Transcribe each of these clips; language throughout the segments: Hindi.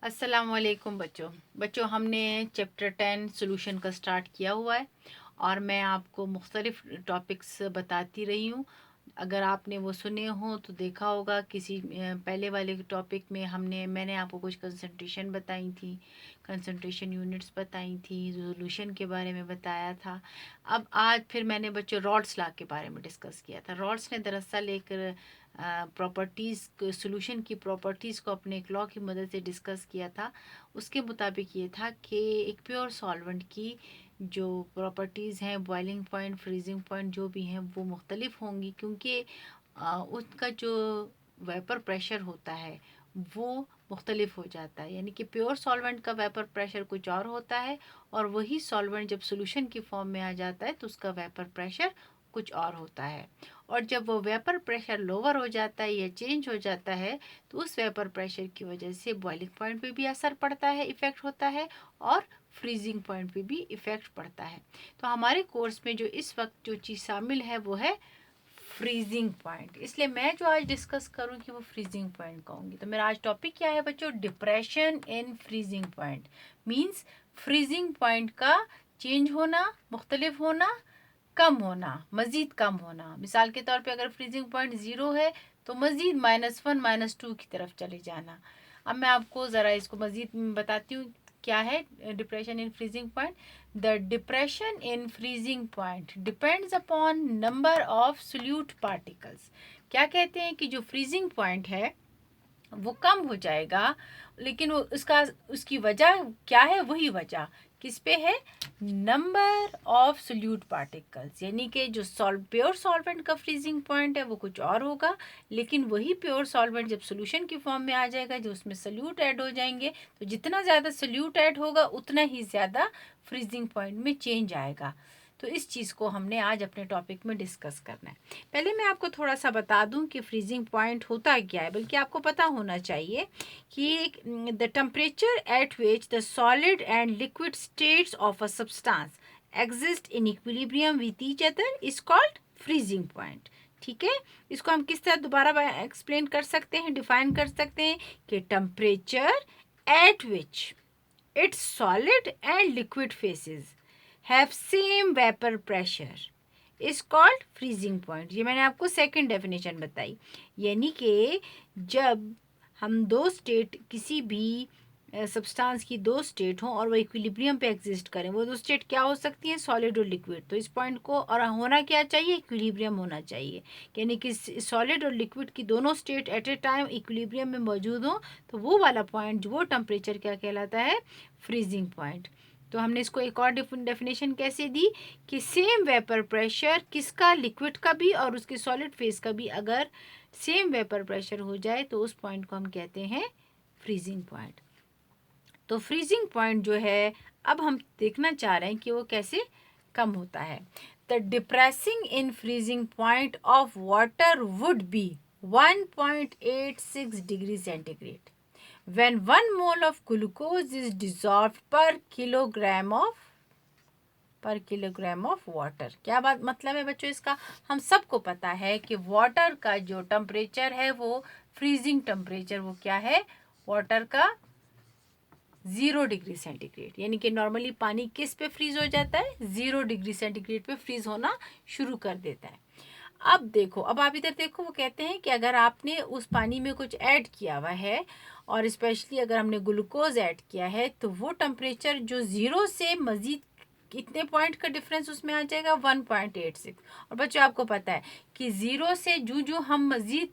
अस्सलाम वालेकुम बच्चों हमने चैप्टर 10 सोल्यूशन का स्टार्ट किया हुआ है और मैं आपको मुख्तलिफ टॉपिक्स बताती रही हूँ। अगर आपने वो सुने हो तो देखा होगा किसी पहले वाले टॉपिक में मैंने आपको कुछ कंसंट्रेशन बताई थी, कंसंट्रेशन यूनिट्स बताई थी, सोल्यूशन के बारे में बताया था। अब आज फिर मैंने बच्चों रॉड्स लॉ के बारे में डिस्कस किया था। रॉड्स ने दरअसल एक प्रॉपर्टीज़ सोल्यूशन की प्रॉपर्टीज़ को अपने एक लॉ की मदद से डिस्कस किया था। उसके मुताबिक ये था कि एक प्योर सॉल्वेंट की जो प्रॉपर्टीज़ हैं, बॉइलिंग पॉइंट, फ्रीजिंग पॉइंट जो भी हैं वो मुख्तलिफ होंगी, क्योंकि उसका जो वेपर प्रेशर होता है वो मुख्तलिफ हो जाता है। यानी कि प्योर सॉल्वेंट का वेपर प्रेशर कुछ और होता है और वही सॉल्वेंट जब सोल्यूशन की फॉर्म में आ जाता है तो उसका वेपर प्रेशर कुछ और होता है। और जब वो वेपर प्रेशर लोअर हो जाता है या चेंज हो जाता है तो उस वेपर प्रेशर की वजह से बॉइलिंग पॉइंट पे भी असर पड़ता है, इफ़ेक्ट होता है, और फ्रीजिंग पॉइंट पे भी इफ़ेक्ट पड़ता है। तो हमारे कोर्स में जो इस वक्त जो चीज़ शामिल है वो है फ्रीजिंग पॉइंट। इसलिए मैं जो आज डिस्कस करूँगी वो फ्रीजिंग पॉइंट कहूँगी। तो मेरा आज टॉपिक क्या है बच्चों? Depression in freezing point. Means freezing point का चेंज होना, मुख्तलिफ होना, कम होना, मज़ीद कम होना। मिसाल के तौर पे अगर फ्रीजिंग पॉइंट ज़ीरो है तो मज़ीद -1 -2 की तरफ चले जाना। अब मैं आपको ज़रा इसको मज़ीद बताती हूँ क्या है depression in freezing point. The depression in freezing point depends upon number of solute particles. क्या कहते हैं कि जो फ्रीजिंग पॉइंट है वो कम हो जाएगा, लेकिन वो उसकी वजह क्या है? वही वजह किस पे है? Number of solute particles. यानी कि जो प्योर सॉल्वेंट का फ्रीजिंग पॉइंट है वो कुछ और होगा, लेकिन वही प्योर सॉल्वेंट जब सोल्यूशन की फॉर्म में आ जाएगा, जो उसमें सोल्यूट ऐड हो जाएंगे, तो जितना ज़्यादा सोल्यूट ऐड होगा उतना ही ज़्यादा फ्रीजिंग पॉइंट में चेंज आएगा। तो इस चीज़ को हमने आज अपने टॉपिक में डिस्कस करना है। पहले मैं आपको थोड़ा सा बता दूं कि फ्रीजिंग पॉइंट होता क्या है, बल्कि आपको पता होना चाहिए कि the temperature at which the solid and liquid states of a substance exist in equilibrium with each other is called freezing point. ठीक है, इसको हम किस तरह दोबारा एक्सप्लेन कर सकते हैं, डिफाइन कर सकते हैं कि temperature at which it's solid and liquid faces have same vapour pressure is called freezing point. ये मैंने आपको सेकंड डेफिनेशन बताई। यानी कि जब हम दो स्टेट, किसी भी सब्सटेंस की दो स्टेट हों और वो इक्विलिब्रियम पे एग्जिस्ट करें, वो दो स्टेट क्या हो सकती हैं? सॉलिड और लिक्विड। तो इस पॉइंट को और होना क्या चाहिए? इक्विलिब्रियम होना चाहिए। यानी कि सॉलिड और लिक्विड की दोनों state at a time equilibrium में मौजूद हों, तो वो वाला पॉइंट, वो टेम्परेचर क्या कहलाता है? Freezing point. तो हमने इसको एक और डेफिनेशन कैसे दी कि सेम वेपर प्रेशर किसका? लिक्विड का भी और उसके सॉलिड फेस का भी। अगर सेम वेपर प्रेशर हो जाए तो उस पॉइंट को हम कहते हैं फ्रीजिंग पॉइंट। तो फ्रीजिंग पॉइंट जो है, अब हम देखना चाह रहे हैं कि वो कैसे कम होता है। The depressing in freezing point of water would be 1.86 degree centigrade when 1 mole of glucose is dissolved per kilogram of water। क्या बात मतलब है बच्चों इसका? हम सबको पता है कि वाटर का जो टेम्परेचर है वो फ्रीजिंग टेम्परेचर वो क्या है? वाटर का 0 डिग्री सेंटीग्रेड। यानी कि नॉर्मली पानी किस पे फ्रीज हो जाता है? 0 डिग्री सेंटीग्रेड पे फ्रीज होना शुरू कर देता है। अब देखो, अब आप इधर देखो, वो कहते हैं कि अगर आपने उस पानी में कुछ ऐड किया हुआ है और स्पेशली अगर हमने ग्लूकोज ऐड किया है, तो वो टेम्परेचर जो 0 से मज़ीद कितने पॉइंट का डिफरेंस उसमें आ जाएगा? 1.86। और बच्चों आपको पता है कि 0 से जो हम मज़ीद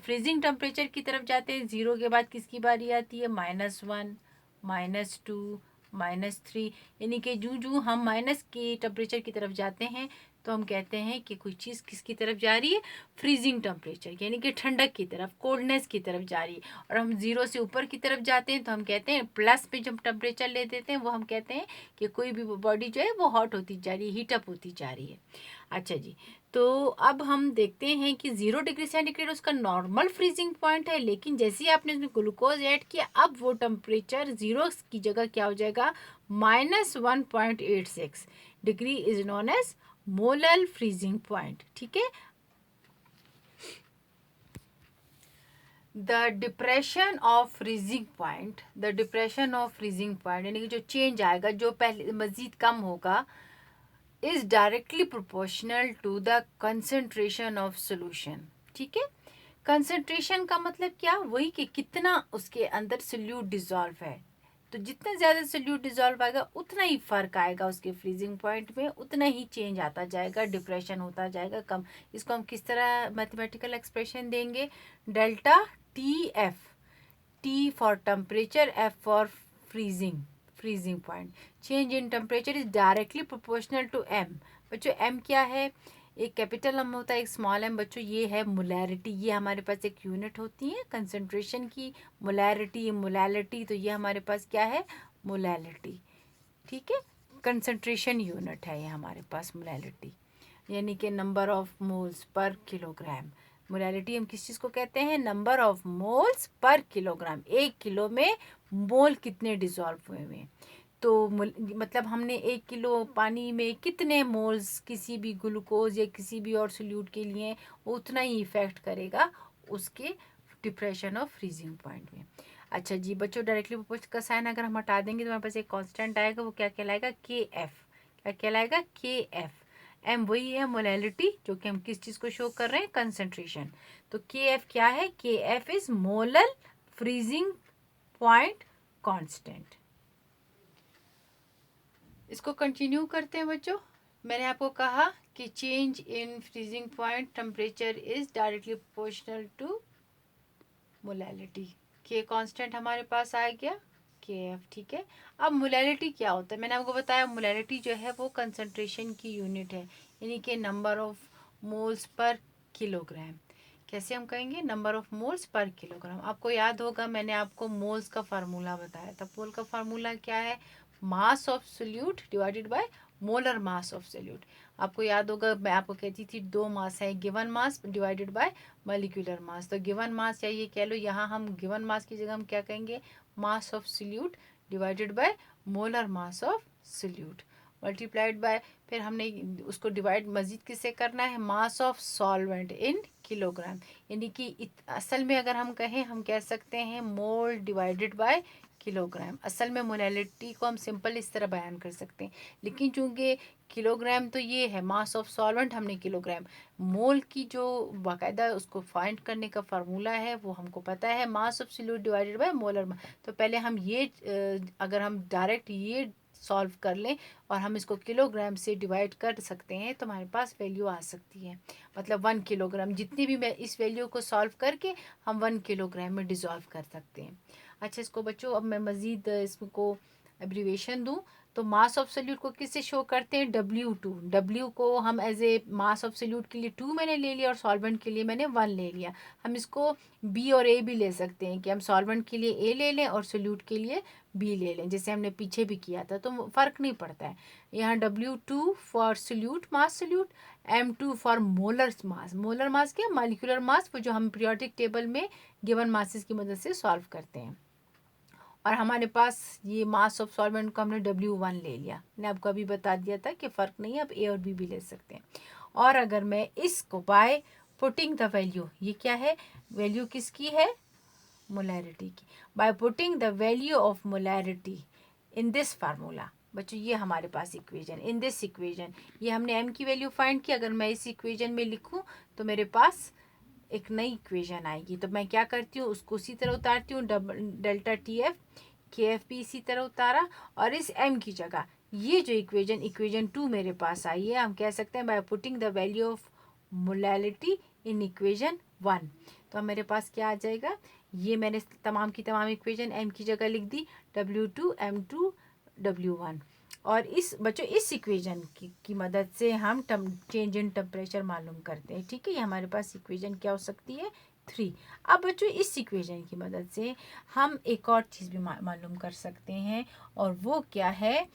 फ्रीजिंग टेम्परेचर की तरफ जाते हैं, 0 के बाद किसकी बारी आती है? -1, -2, -3। यानी कि जो हम माइनस की टेम्परेचर की तरफ जाते हैं तो हम कहते हैं कि कोई चीज़ किसकी तरफ जा रही है? फ्रीजिंग टेम्परेचर, यानी कि ठंडक की तरफ, कोल्डनेस की तरफ जा रही है। और हम 0 से ऊपर की तरफ जाते हैं तो हम कहते हैं, प्लस पे जब टेम्परेचर ले देते हैं वो हम कहते हैं कि कोई भी बॉडी जो है वो हॉट होती जा रही है, हीटअप होती जा रही है। अच्छा जी, तो अब हम देखते हैं कि 0 डिग्री सेंटीग्रेड उसका नॉर्मल फ्रीजिंग पॉइंट है, लेकिन जैसे ही आपने उसमें ग्लूकोज ऐड किया, अब वो टेम्परेचर 0 की जगह क्या हो जाएगा? -1.86 degree is known as molal freezing point. ठीक है, the depression of freezing point, the depression of freezing point यानी कि जो चेंज आएगा, जो पहले मज़ीद कम होगा, is directly proportional to the concentration of solution. ठीक है, कंसंट्रेशन का मतलब क्या, वही कि कितना उसके अंदर सोल्यूट डिजॉल्व है। तो जितना ज़्यादा सोल्यूट डिजॉल्व आएगा उतना ही फ़र्क आएगा उसके फ्रीजिंग पॉइंट में, उतना ही चेंज आता जाएगा, डिप्रेशन होता जाएगा कम। इसको हम किस तरह मैथमेटिकल एक्सप्रेशन देंगे, delta T F, T for temperature, F for freezing point. Change in temperature is directly proportional to M. बच्चों एम क्या है, एक कैपिटल एम होता है, एक स्मॉल एम। बच्चों ये है मोलैरिटी, ये हमारे पास एक यूनिट होती है कंसंट्रेशन की, मोलैरिटी, मोलैलिटी, तो ये हमारे पास क्या है, मोलैलिटी। ठीक है, कंसंट्रेशन यूनिट है ये हमारे पास मोलैलिटी, यानी कि number of moles per kilogram. Molality हम किस चीज़ को कहते हैं, number of moles per kilogram, एक किलो में मोल कितने डिजॉल्व हुए हुए। तो मतलब हमने एक किलो पानी में कितने मोल्स किसी भी ग्लूकोज या किसी भी और सोल्यूट के लिए, उतना ही इफेक्ट करेगा उसके डिप्रेशन ऑफ फ्रीजिंग पॉइंट में। अच्छा जी बच्चों, डायरेक्टली प्रोपोर्शनल का साइन अगर हम हटा देंगे तो हमारे पास एक कांस्टेंट आएगा, वो क्या कहलाएगा, के एफ। क्या कहलाएगा, के एफ। एम वही है मोलैलिटी, जो कि हम किस चीज़ को शो कर रहे हैं, कंसंट्रेशन। तो के एफ क्या है, K F is molar freezing point constant. इसको कंटिन्यू करते हैं बच्चों। मैंने आपको कहा कि change in freezing point temperature is directly proportional to molality. K constant हमारे पास आ गया, के एफ। ठीक है, अब मोलैलिटी क्या होता है, मैंने आपको बताया मोलैलिटी जो है वो कंसंट्रेशन की यूनिट है, यानी कि number of moles per kilogram. कैसे हम कहेंगे, number of moles per kilogram. आपको याद होगा मैंने आपको मोल्स का फार्मूला बताया था। मोल का फार्मूला क्या है, मास of solute divided by molar mass of solute. आपको याद होगा मैं आपको कहती थी दो मास है, given mass divided by molecular mass. तो गिवन मास या ये कह लो, यहाँ हम गिवन मास की जगह हम क्या कहेंगे, मास of solute divided by molar mass of solute multiplied by, फिर हमने उसको डिवाइड मजीद किससे करना है, mass of solvent in kilogram. यानी कि असल में अगर हम कहें, हम कह सकते हैं मोल डिवाइडेड बाय किलोग्राम। असल में मोलैलिटी को हम सिंपल इस तरह बयान कर सकते हैं, लेकिन चूंकि किलोग्राम तो ये है, मास ऑफ सॉल्वेंट हमने किलोग्राम, मोल की जो बाकायदा उसको फाइंड करने का फार्मूला है वो हमको पता है, मास of solute divided by molar. तो पहले हम ये अगर हम डायरेक्ट ये सॉल्व कर लें और हम इसको किलोग्राम से डिवाइड कर सकते हैं तो हमारे पास वैल्यू आ सकती है, मतलब 1 किलोग्राम। जितनी भी मैं इस वैल्यू को सॉल्व करके हम 1 किलोग्राम में डिज़ोल्व कर सकते हैं। अच्छा इसको बच्चों अब मैं मज़ीद इसको एब्रीवेशन दूँ तो मास ऑफ सोल्यूट को किससे शो करते हैं, W2। W को हम as a mass of solute के लिए 2 मैंने ले लिया और सॉल्वेंट के लिए मैंने 1 ले लिया। हम इसको B और A भी ले सकते हैं कि हम सॉल्वेंट के लिए A ले लें और सोल्यूट के लिए B ले लें, जैसे हमने पीछे भी किया था, तो फ़र्क नहीं पड़ता है। यहाँ W2 for solute, mass solute, M2 for molar mass. Molar mass क्या, मॉलिक्यूलर मास, वो जो हम पीरियोडिक टेबल में गिवन मासेस की मदद से सॉल्व करते हैं। और हमारे पास ये मास ऑफ सॉल्वेंट को हमने W1 ले लिया। मैंने आपको अभी बता दिया था कि फ़र्क नहीं है, आप A और B भी ले सकते हैं। और अगर मैं इसको बाय पुटिंग द वैल्यू, ये क्या है, वैल्यू किसकी है, मोलैरिटी की, by putting the value of molarity in this formula. बच्चों ये हमारे पास इक्वेशन, इन दिस इक्वेशन, ये हमने M की वैल्यू फाइंड की। अगर मैं इस इक्वेशन में लिखूं तो मेरे पास एक नई इक्वेशन आएगी। तो मैं क्या करती हूँ, उसको उसी तरह उतारती हूँ, डेल्टा टी एफ, के एफ भी इसी तरह उतारा, और इस एम की जगह ये जो इक्वेशन 2 मेरे पास आई है, हम कह सकते हैं by putting the value of molality in equation 1। तो मेरे पास क्या आ जाएगा, ये मैंने तमाम की तमाम इक्वेशन एम की जगह लिख दी, W2 M2 W1। और इस बच्चों इस इक्वेशन की मदद से हम चेंज इन टेम्परेचर मालूम करते हैं। ठीक है, ये हमारे पास इक्वेशन क्या हो सकती है, 3। अब बच्चों इस इक्वेशन की मदद से हम एक और चीज़ भी मालूम कर सकते हैं, और वो क्या है,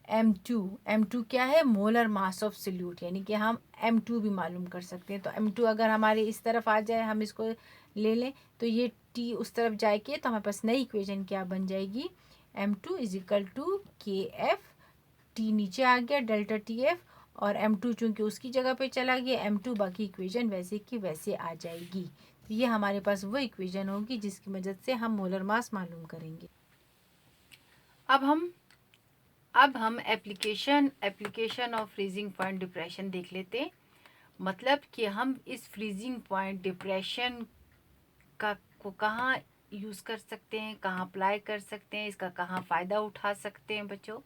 M2 क्या है, मोलर मास ऑफ सोल्यूट, यानी कि हम M2 भी मालूम कर सकते हैं। तो M2 अगर हमारे इस तरफ आ जाए, हम इसको ले लें, तो ये T उस तरफ जाएगी, तो हमारे पास नई इक्वेशन क्या बन जाएगी, M2 इज इक्वल टू के एफ, टी नीचे आ गया डेल्टा टी एफ, और M2 चूंकि उसकी जगह पे चला गया M2, बाकी इक्वेशन वैसे की वैसे आ जाएगी। तो ये हमारे पास वो इक्वेशन होगी जिसकी मदद से हम मोलर मास मालूम करेंगे। अब हम application of freezing point depression देख लेते हैं। मतलब कि हम इस फ्रीजिंग पॉइंट डिप्रेशन का को कहाँ यूज़ कर सकते हैं, कहाँ अप्लाई कर सकते हैं, इसका कहाँ फ़ायदा उठा सकते हैं बच्चों,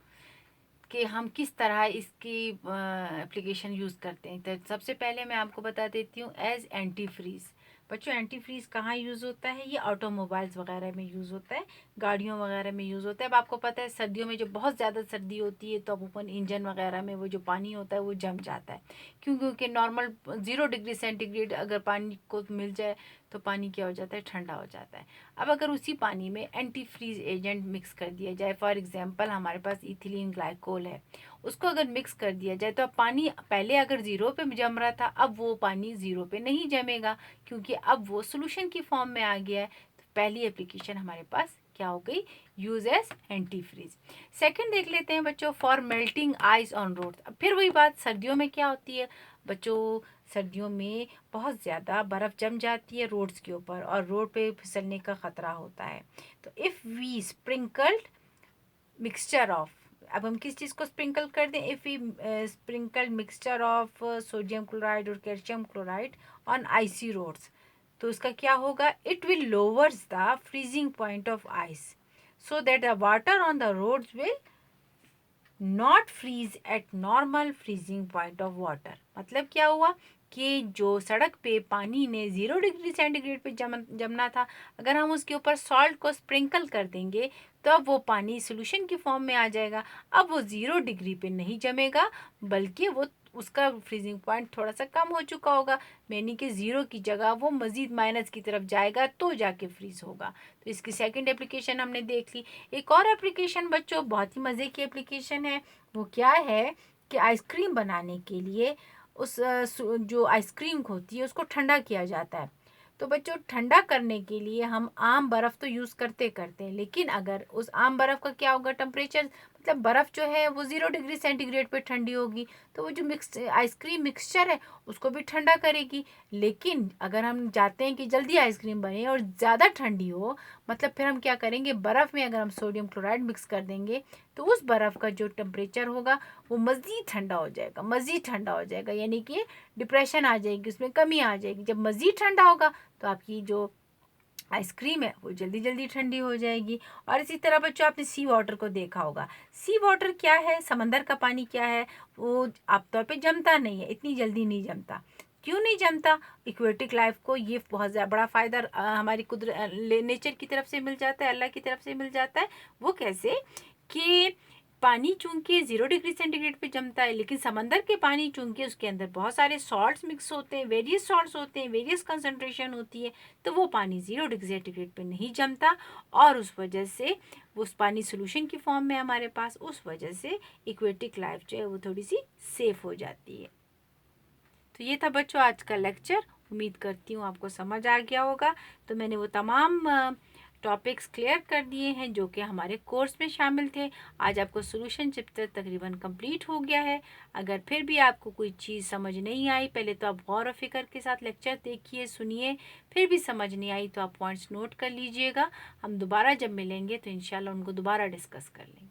कि हम किस तरह इसकी एप्लीकेशन यूज़ करते हैं। तो सबसे पहले मैं आपको बता देती हूँ एज एंटी फ्रीज़। बच्चों एंटी फ्रीज़ कहाँ यूज़ होता है? ये ऑटोमोबाइल्स वगैरह में यूज़ होता है, गाड़ियों वगैरह में यूज़ होता है। अब आपको पता है सर्दियों में जब बहुत ज़्यादा सर्दी होती है तो अब ओपन इंजन वगैरह में वो जो पानी होता है वो जम जाता है। क्यों? क्योंकि नॉर्मल 0 डिग्री सेंटीग्रेड अगर पानी को मिल जाए तो पानी क्या हो जाता है? ठंडा हो जाता है। अब अगर उसी पानी में एंटी फ्रीज एजेंट मिक्स कर दिया जाए, फॉर एग्जांपल हमारे पास इथिलीन ग्लाइकोल है, उसको अगर मिक्स कर दिया जाए तो अब पानी पहले अगर ज़ीरो पे जम रहा था, अब वो पानी ज़ीरो पे नहीं जमेगा क्योंकि अब वो सोल्यूशन की फॉर्म में आ गया है। तो पहली एप्लीकेशन हमारे पास क्या हो गई? Use as antifreeze. Second देख लेते हैं बच्चों, for melting ice on road. अब फिर वही बात, सर्दियों में क्या होती है बच्चों? सर्दियों में बहुत ज़्यादा बर्फ़ जम जाती है रोड्स के ऊपर और रोड पे फिसलने का ख़तरा होता है। तो if we sprinkled mixture of, अब हम किस चीज़ को स्प्रिंकल कर दें? If we sprinkled mixture of sodium chloride और calcium chloride on icy roads, तो इसका क्या होगा? It will lowers the freezing point of ice so that the water on the roads will not freeze at normal freezing point of water. मतलब क्या हुआ कि जो सड़क पे पानी ने 0 डिग्री सेंटीग्रेड पे जमना था, अगर हम उसके ऊपर सॉल्ट को स्प्रिंकल कर देंगे तो अब वो पानी सोल्यूशन की फॉर्म में आ जाएगा। अब वो 0 डिग्री पे नहीं जमेगा बल्कि वो उसका फ्रीजिंग पॉइंट थोड़ा सा कम हो चुका होगा, यानी कि ज़ीरो की जगह वो मज़ीद माइनस की तरफ जाएगा तो जाके फ्रीज होगा। तो इसकी सेकंड एप्लीकेशन हमने देख ली। एक और एप्लीकेशन बच्चों बहुत ही मज़े की एप्लीकेशन है, वो क्या है कि आइसक्रीम बनाने के लिए उस जो आइसक्रीम होती है उसको ठंडा किया जाता है। तो बच्चों ठंडा करने के लिए हम आम बर्फ़ तो यूज़ करते करते हैं, लेकिन अगर उस आम बर्फ़ का क्या होगा टेम्परेचर, मतलब बर्फ़ जो है वो 0 डिग्री सेंटीग्रेड पे ठंडी होगी, तो वो जो मिक्स आइसक्रीम मिक्सचर है उसको भी ठंडा करेगी। लेकिन अगर हम चाहते हैं कि जल्दी आइसक्रीम बने और ज़्यादा ठंडी हो, मतलब फिर हम क्या करेंगे, बर्फ़ में अगर हम सोडियम क्लोराइड मिक्स कर देंगे तो उस बर्फ़ का जो टेम्परेचर होगा वो मज़ीद ठंडा हो जाएगा, मज़ीद ठंडा हो जाएगा, यानी कि डिप्रेशन आ जाएगी, उसमें कमी आ जाएगी। जब मज़ीद ठंडा होगा तो आपकी जो आइसक्रीम है वो जल्दी जल्दी ठंडी हो जाएगी। और इसी तरह बच्चों आपने सी वाटर को देखा होगा। सी वाटर क्या है? समंदर का पानी क्या है? वो आमतौर पे जमता नहीं है, इतनी जल्दी नहीं जमता। क्यों नहीं जमता? इक्वेटिक लाइफ को ये बहुत बड़ा फ़ायदा हमारी कुदरत नेचर की तरफ से मिल जाता है, अल्लाह की तरफ से मिल जाता है। वो कैसे कि पानी चूंकि 0 डिग्री सेंटीग्रेड पे जमता है, लेकिन समंदर के पानी चूंकि उसके अंदर बहुत सारे सॉल्ट्स मिक्स होते हैं, वेरियस सॉल्ट्स होते हैं, वेरियस कंसनट्रेशन होती है, तो वो पानी 0 डिग्री सेंटीग्रेड पे नहीं जमता और उस वजह से उस पानी सोल्यूशन की फॉर्म में हमारे पास, उस वजह से इक्वेटिक लाइफ जो है वो थोड़ी सी सेफ हो जाती है। तो ये था बच्चों आज का लेक्चर। उम्मीद करती हूँ आपको समझ आ गया होगा। तो मैंने वो तमाम टॉपिक्स क्लियर कर दिए हैं जो कि हमारे कोर्स में शामिल थे। आज आपको सोल्यूशन चैप्टर तकरीबन कंप्लीट हो गया है। अगर फिर भी आपको कोई चीज़ समझ नहीं आई, पहले तो आप गौर व फिक्र के साथ लेक्चर देखिए, सुनिए, फिर भी समझ नहीं आई तो आप पॉइंट्स नोट कर लीजिएगा। हम दोबारा जब मिलेंगे तो इंशाल्लाह उनको दोबारा डिस्कस कर लेंगे।